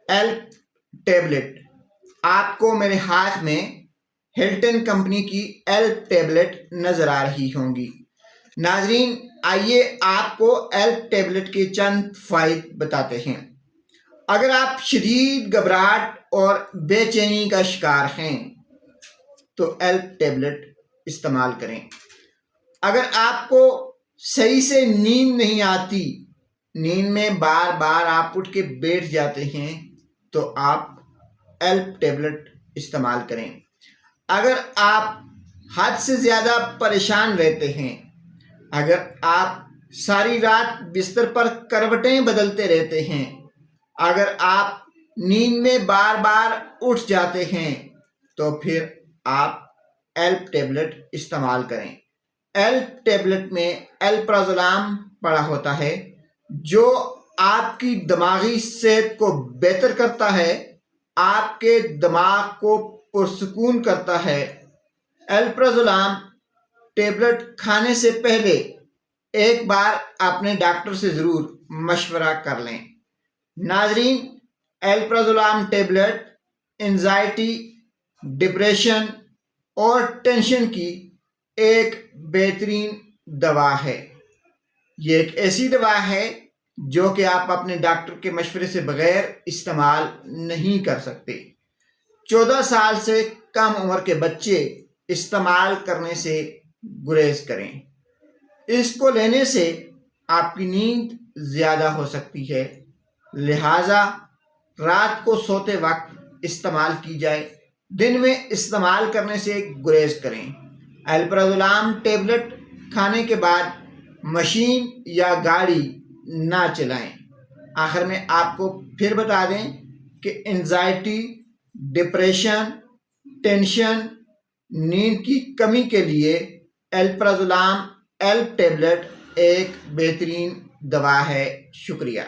Help tablet, آپ کو میرے ہاتھ میں ہلٹن کمپنی کی ایلپ ٹیبلٹ نظر آ رہی ہوں گی۔ ناظرین، آئیے آپ کو ایلپ ٹیبلٹ کے چند فوائد بتاتے ہیں۔ اگر آپ شدید گھبراہٹ اور بے چینی کا شکار ہیں تو ایلپ ٹیبلٹ استعمال کریں۔ اگر آپ کو صحیح سے نیند نہیں آتی، نیند میں بار بار آپ اٹھ کے بیٹھ جاتے ہیں، تو آپ ایلپ ٹیبلٹ استعمال کریں۔ اگر آپ حد سے زیادہ پریشان رہتے ہیں، اگر آپ ساری رات بستر پر کروٹیں بدلتے رہتے ہیں، اگر آپ نیند میں بار بار اٹھ جاتے ہیں، تو پھر آپ ایلپ ٹیبلٹ استعمال کریں۔ ایلپ ٹیبلٹ میں الپرازولام پڑا ہوتا ہے، جو آپ کی دماغی صحت کو بہتر کرتا ہے، آپ کے دماغ کو پرسکون کرتا ہے۔ الپرازولام ٹیبلٹ کھانے سے پہلے ایک بار اپنے ڈاکٹر سے ضرور مشورہ کر لیں۔ ناظرین، الپرازولام ٹیبلٹ انزائٹی، ڈپریشن اور ٹینشن کی ایک بہترین دوا ہے۔ یہ ایک ایسی دوا ہے جو کہ آپ اپنے ڈاکٹر کے مشورے سے بغیر استعمال نہیں کر سکتے۔ 14 سال سے کم عمر کے بچے استعمال کرنے سے گریز کریں۔ اس کو لینے سے آپ کی نیند زیادہ ہو سکتی ہے، لہٰذا رات کو سوتے وقت استعمال کی جائے، دن میں استعمال کرنے سے گریز کریں۔ الپرازولام ٹیبلٹ کھانے کے بعد مشین یا گاڑی نہ چلائیں۔ آخر میں آپ کو پھر بتا دیں کہ انزائٹی، ڈپریشن، ٹینشن، نیند کی کمی کے لیے الپرازولام ایلپ ٹیبلٹ ایک بہترین دوا ہے۔ شکریہ۔